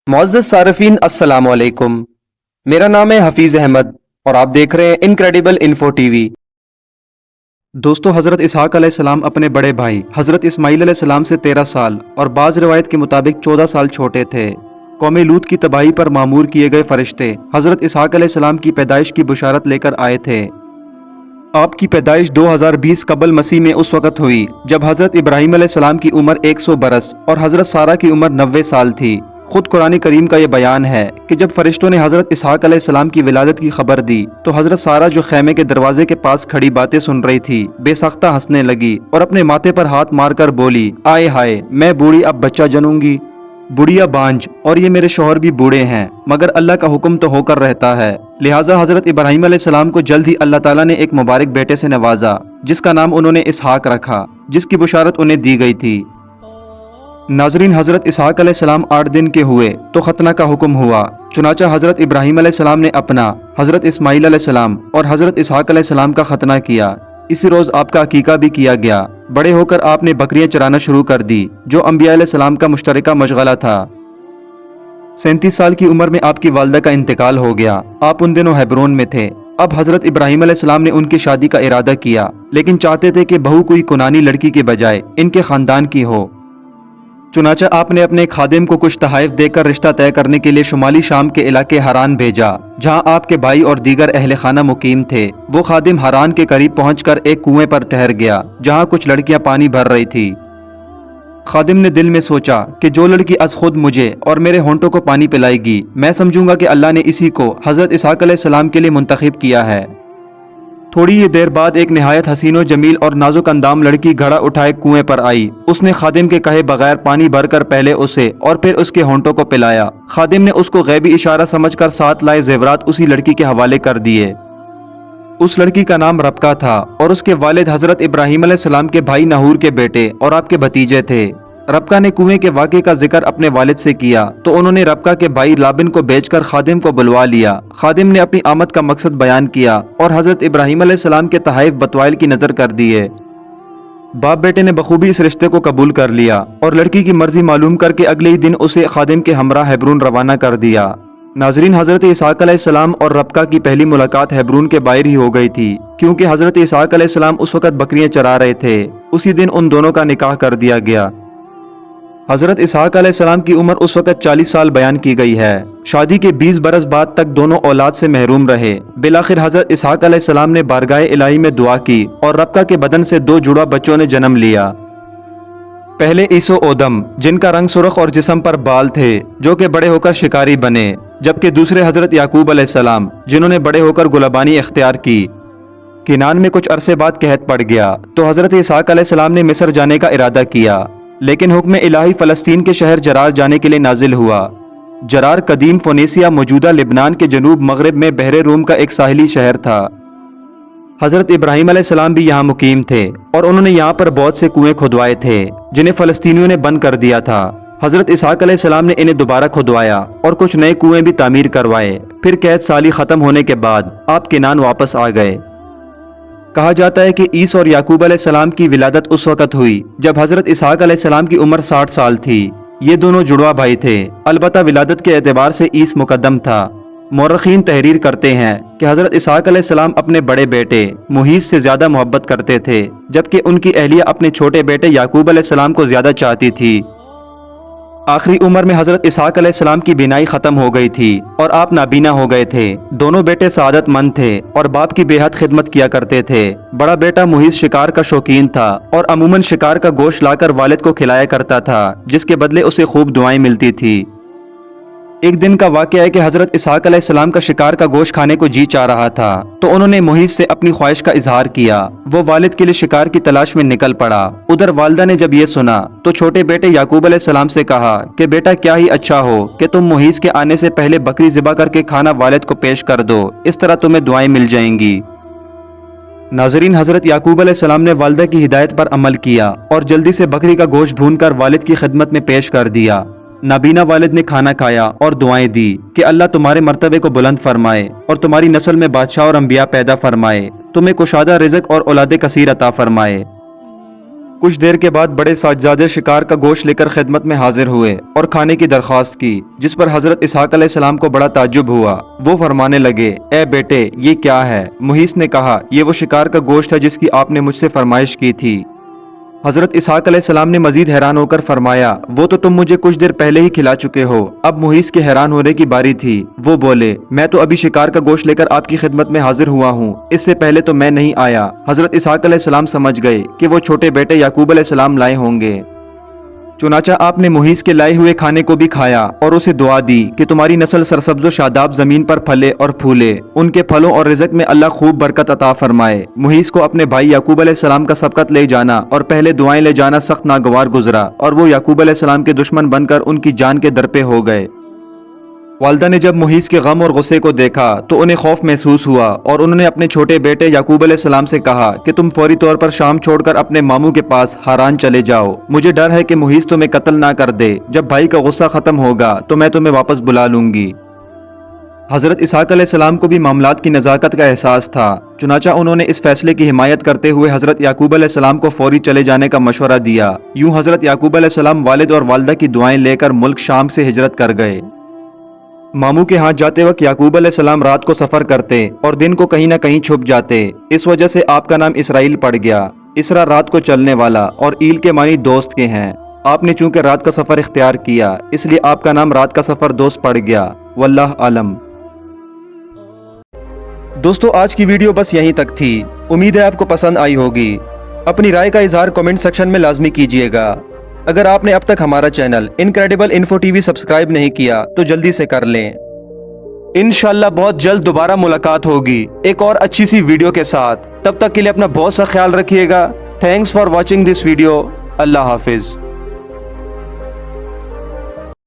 मुअज़्ज़ज़ सारिफीन अस्सलाम वालेकुम। मेरा नाम है हफीज़ अहमद और आप देख रहे हैं इनक्रेडिबल इन्फो टीवी। दोस्तों, हज़रत इसहाक अलैहिस्सलाम अपने बड़े भाई हज़रत इस्माईल अलैहिस्सलाम से 13 साल और बाज़ रिवायत के मुताबिक 14 साल छोटे थे। कौम लूत की तबाही पर मामूर किए गए फरिश्ते हज़रत इसहाक अलैहिस्सलाम की पैदाइश की बुशारत लेकर आए थे। आपकी पैदाइश 2020 कबल मसीह में उस वक़्त हुई जब हज़रत इब्राहीम अलैहिस्सलाम की उम्र 100 बरस और हज़रत सारा की उम्र 90 साल थी। खुद कुरान करीम का ये बयान है कि जब फरिश्तों ने हज़रत इसहाक अलैहिस्सलाम की विलादत की खबर दी तो हज़रत सारा जो खैमे के दरवाजे के पास खड़ी बातें सुन रही थी बेसाख्ता हंसने लगी और अपने माथे पर हाथ मारकर बोली, आए हाय, मैं बूढ़ी अब बच्चा जनूंगी। बुढ़िया बांझ और ये मेरे शौहर भी बूढ़े हैं, मगर अल्लाह का हुक्म तो होकर रहता है। लिहाजा हज़रत इब्राहीम अलैहिस्सलाम को जल्द ही अल्लाह ताला ने एक मुबारक बेटे से नवाजा जिसका नाम उन्होंने इसहाक रखा, जिसकी बुशारत उन्हें दी गई थी। नाजरीन, हज़रत इसहाक अलैहिस्सलाम 8 दिन के हुए तो खतना का हुक्म हुआ। चुनाचा हज़रत इब्राहीम अलैहिस्सलाम ने अपना, हज़रत इस्माईल अलैहिस्सलाम और हज़रत इसहाक अलैहिस्सलाम का खतना किया। इसी रोज़ आपका अकीका भी किया गया। बड़े होकर आपने बकरियां चराना शुरू कर दी जो अंबिया अलैहिस्सलाम का मुश्तरका मशगला था। 37 साल की उम्र में आपकी वालदा का इंतकाल हो गया। आप उन दिनों हेब्रोन में थे। अब हज़रत इब्राहीम अलैहिस्सलाम ने उनकी शादी का इरादा किया, लेकिन चाहते थे कि बहू कोई कुनानी लड़की के बजाय इनके खानदान की हो। चुनाचा आपने अपने खादिम को कुछ तहाइफ देकर रिश्ता तय करने के लिए शुमाली शाम के इलाके हरान भेजा, जहां आपके भाई और दीगर अहले खाना मुकीम थे। वो खादिम हरान के करीब पहुंचकर एक कुएं पर ठहर गया जहां कुछ लड़कियां पानी भर रही थी। खादिम ने दिल में सोचा कि जो लड़की अज खुद मुझे और मेरे होंठों को पानी पिलाएगी, मैं समझूंगा कि अल्लाह ने इसी को हज़रत इसहाक अलैहिस्सलाम के लिए मुंतखब किया है। थोड़ी ही देर बाद एक निहायत हसीनो जमील और नाजुक अंदाम लड़की घड़ा उठाए कुएं पर आई। उसने खादिम के कहे बगैर पानी भरकर पहले उसे और फिर उसके होंठों को पिलाया। खादिम ने उसको गैबी इशारा समझकर 7 लाए जेवरात उसी लड़की के हवाले कर दिए। उस लड़की का नाम रबका था और उसके वालिद हजरत इब्राहीम अलैहिस्सलाम के भाई नहूर के बेटे और आपके भतीजे थे। रबका ने कुएं के वाक़े का जिक्र अपने वालिद से किया तो उन्होंने रबका के भाई लाबिन को बेचकर खादिम को बुलवा लिया। खादिम ने अपनी आमद का मकसद बयान किया और हजरत इब्राहीम अलैहिस्सलाम के तहाइफ बतवाइल की नजर कर दिए। बाप बेटे ने बखूबी इस रिश्ते को कबूल कर लिया और लड़की की मर्जी मालूम करके अगले ही दिन उसे खादिम के हमरा हेब्रून रवाना कर दिया। नाजरीन, हजरत इसहाक अलैहिस्सलाम और रबका की पहली मुलाकात हेब्रून के बाहर ही हो गई थी, क्योंकि हजरत इसहाक अलैहिस्सलाम उस वक्त बकरियां चरा रहे थे। उसी दिन उन दोनों का निकाह कर दिया गया। हजरत इसहाक अलैहिस्सलाम की उम्र उस वक्त 40 साल बयान की गई है। शादी के 20 बरस बाद तक दोनों औलाद से महरूम रहे। बिलाखिर हजरत इसहाक अलैहिस्सलाम ने बारगाह इलाही में दुआ की और रबका के बदन से 2 जुड़ा बच्चों ने जन्म लिया। पहले ईसो ओदम, जिनका रंग सुर्ख और जिस्म पर बाल थे, जो कि बड़े होकर शिकारी बने, जबकि दूसरे हजरत याकूब अलैहिस्सलाम, जिन्होंने बड़े होकर गुलाबानी इख्तियार की। किनान में कुछ अरसे बाद कहत पड़ गया तो हजरत इसहाक अलैहिस्सलाम ने मिस्र जाने का इरादा किया, लेकिन हुक्म इलाही फ़लस्तीन के शहर जरार जाने के लिए नाजिल हुआ। जरार कदीम फोनेसिया मौजूदा लिबनान के जनूब मगरब में बहरे रूम का एक साहिली शहर था। हजरत इब्राहीम अलैहिस्सलाम भी यहाँ मुकीम थे और उन्होंने यहाँ पर बहुत से कुएं खुदवाए थे जिन्हें फ़लस्तीनियों ने बंद कर दिया था। हजरत इसहाक अलैहिस्सलाम ने इन्हें दोबारा खुदवाया और कुछ नए कुएं भी तामीर करवाए। फिर कैद साली खत्म होने के बाद आप किनान वापस आ गए। कहा जाता है कि ईस और याकूब अलैहिस्सलाम की विलादत उस वक़्त हुई जब हजरत इसहाक अलैहिस्सलाम की उम्र 60 साल थी। ये दोनों जुड़वा भाई थे, अलबत्ता विलादत के एतबार से ईस मुकद्दम था। मौरखीन तहरीर करते हैं कि हजरत इसहाक अलैहिस्सलाम अपने बड़े बेटे मुहीस से ज्यादा मोहब्बत करते थे, जबकि उनकी अहलिया अपने छोटे बेटे याकूब अलैहिस्सलाम को ज्यादा चाहती थी। आखिरी उम्र में हजरत इसहाक अलैहिस्सलाम की बीनाई खत्म हो गई थी और आप नाबीना हो गए थे। दोनों बेटे सआदतमंद थे और बाप की बेहद खिदमत किया करते थे। बड़ा बेटा मुहीस शिकार का शौकीन था और अमूमन शिकार का गोश्त लाकर वालिद को खिलाया करता था, जिसके बदले उसे खूब दुआएं मिलती थी। एक दिन का वाक़या है कि हजरत इसहाक अलैहिस्सलाम का शिकार का गोश्त खाने को जी चाह रहा था तो उन्होंने मुहीस से अपनी ख्वाहिश का इजहार किया। वो वालिद के लिए शिकार की तलाश में निकल पड़ा। उधर वालदा ने जब ये सुना तो छोटे बेटे याकूब अलैहिस्सलाम से कहा कि बेटा, क्या ही अच्छा हो कि तुम मुहीस के आने से पहले बकरी ज़िबा करके खाना वालिद को पेश कर दो, इस तरह तुम्हें दुआएं मिल जाएंगी। नाजरीन, हजरत याकूब अलैहिस्सलाम ने वालदा की हिदायत पर अमल किया और जल्दी से बकरी का गोश्त भूनकर वालिद की खिदमत में पेश कर दिया। नाबीना वालिद ने खाना खाया और दुआएं दी कि अल्लाह तुम्हारे मर्तबे को बुलंद फरमाए और तुम्हारी नस्ल में बादशाह और अंबिया पैदा फरमाए, तुम्हें कुशादा रिज़्क और औलाद कसीर अता फरमाए। कुछ देर के बाद बड़े साहबजादे शिकार का गोश्त लेकर खिदमत में हाजिर हुए और खाने की दरख्वास्त की, जिस पर हजरत इसहाक अलैहिस्सलाम को बड़ा ताज्जुब हुआ। वो फरमाने लगे, ए बेटे ये क्या है? मुहीस ने कहा, ये वो शिकार का गोश्त है जिसकी आपने मुझसे फरमाइश की थी। हजरत इसहाक अलैहिस्सलाम ने मजीद हैरान होकर फरमाया, वो तो तुम मुझे कुछ देर पहले ही खिला चुके हो। अब मुहीस के हैरान होने की बारी थी। वो बोले, मैं तो अभी शिकार का गोश्त लेकर आपकी खिदमत में हाजिर हुआ हूँ, इससे पहले तो मैं नहीं आया। हजरत इसहाक अलैहिस्सलाम समझ गए कि वो छोटे बेटे याकूब अलैहिस्सलाम लाए होंगे। चुनाचा आपने मुहीस के लाए हुए खाने को भी खाया और उसे दुआ दी कि तुम्हारी नस्ल सरसब्ज़ो शादाब जमीन पर फले और फूले, उनके फलों और रिज़्क में अल्लाह खूब बरकत अता फरमाए। मुहीस को अपने भाई याकूब अलैहिस्सलाम का सबकत ले जाना और पहले दुआएं ले जाना सख्त नागवार गुजरा और वो याकूब अलैहिस्सलाम के दुश्मन बनकर उनकी जान के दर पे हो गए। वालिदा ने जब मुहीस के गम और गुस्से को देखा तो उन्हें खौफ महसूस हुआ और उन्होंने अपने छोटे बेटे याकूब अलैहिस्सलाम से कहा कि तुम फौरी तौर पर शाम छोड़कर अपने मामू के पास हारान चले जाओ। मुझे डर है कि मुहीस तुम्हें कत्ल ना कर दे। जब भाई का गुस्सा खत्म होगा तो मैं तुम्हें वापस बुला लूंगी। हजरत इसहाक अलैहिस्सलाम को भी मामलात की नज़ाकत का एहसास था। चुनाचा उन्होंने इस फैसले की हिमायत करते हुए हजरत याकूब अलैहिस्सलाम को फौरी चले जाने का मशवरा दिया। यूं हजरत याकूब अलैहिस्सलाम वालिद और वालिदा की दुआएं लेकर मुल्क शाम से हिजरत कर गए। मामू के हाथ जाते वक्त याकूब अलैहिस्सलाम रात को सफर करते और दिन को कहीं ना कहीं छुप जाते। इस वजह से आपका नाम इसराइल पड़ गया। इसरा रात को चलने वाला और ईल के मानी दोस्त के हैं। आपने चूंकि रात का सफर इख्तियार किया इसलिए आपका नाम रात का सफर दोस्त पड़ गया। वल्लाह आलम। दोस्तों आज की वीडियो बस यहीं तक थी। उम्मीद है आपको पसंद आई होगी। अपनी राय का इजहार कमेंट सेक्शन में लाजमी कीजिएगा। अगर आपने अब तक हमारा channel incredible info TV subscribe नहीं किया तो जल्दी से कर लें। इंशाल्लाह बहुत जल्द दोबारा मुलाकात होगी एक और अच्छी सी वीडियो के साथ। तब तक के लिए अपना बहुत सा ख्याल रखिएगा। Thanks for watching this video. Allah Hafiz.